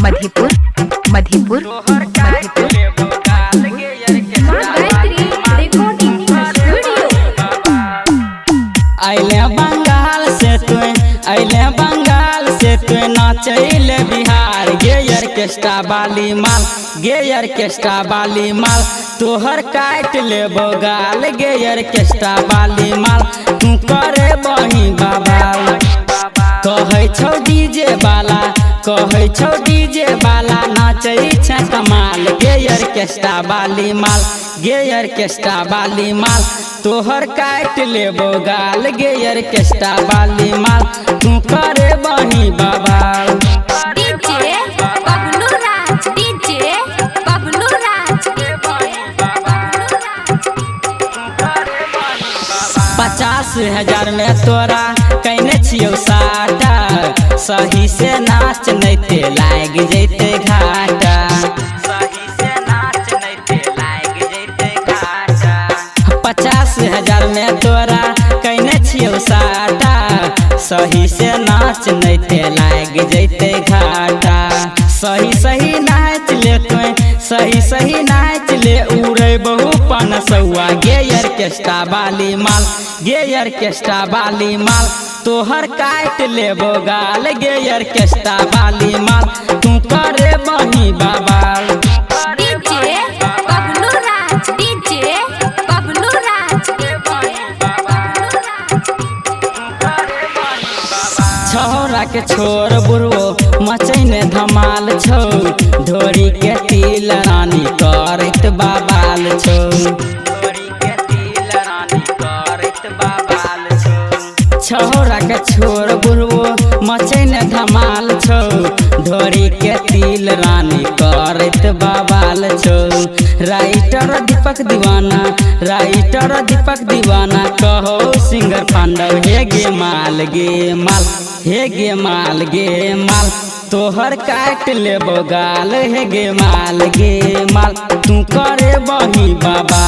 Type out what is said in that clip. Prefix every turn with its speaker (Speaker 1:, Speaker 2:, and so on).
Speaker 1: मधेपुर मधेपुर
Speaker 2: बंगाल से तू नाचैल बिहार गे ऑर्केस्ट्रा वाली माल गे ऑर्केस्ट्रा वाली माल तोहर काट लेबो गाल गे ऑर्केस्ट्रा वाली माल तू करे बही बाबा कहै छौ डीजे वाला नाचै छै कमाल गे ऑर्केस्ट्रा वाली माल गे ऑर्केस्ट्रा वाली माल तोहर काट लेबो गाल गे ऑर्केस्ट्रा वाली माल तू करे बही बाबा
Speaker 3: डीजे बबलू राज डीजे बबलू राज
Speaker 2: 50,000 में तोरा कहने छियौ साटा सही से नाच नहीं ते लाग जैते घाटा सही से नाच नहीं ते लाग जैते घाटा 50,000 में तोरा कहने छियौ साटा सही से नाच नहीं ते लाग जैते घाटा सही नाच ले तू सही नाच ले उड़े बहु पनसुआ गे ऑर्केस्ट्रा वाली माल गे ऑर्केस्ट्रा वाली माल तोहर काट लेबो गाल गे ऑर्केस्ट्रा वाली माल तू करे बही बाबा
Speaker 3: डीजे बबलू राज डीजे बबलू राज
Speaker 2: 6 के छोर बुढ़ो मचैने धमाल छौ ढोरी के तिल रानी करत बाबाल छौ ढोरी के तिल रानी करत बाबाल छौ छौरा के छोर बुढ़ो मचैने धमाल छौ ढोरी के तिल रानी करत बाबाल छौ राइटर दीपक दीवाना कहो सिंगर पांडव हे गे माल हे गे माल तोहर काट लेबो गाल हे गे माल तू करे बही बाबा।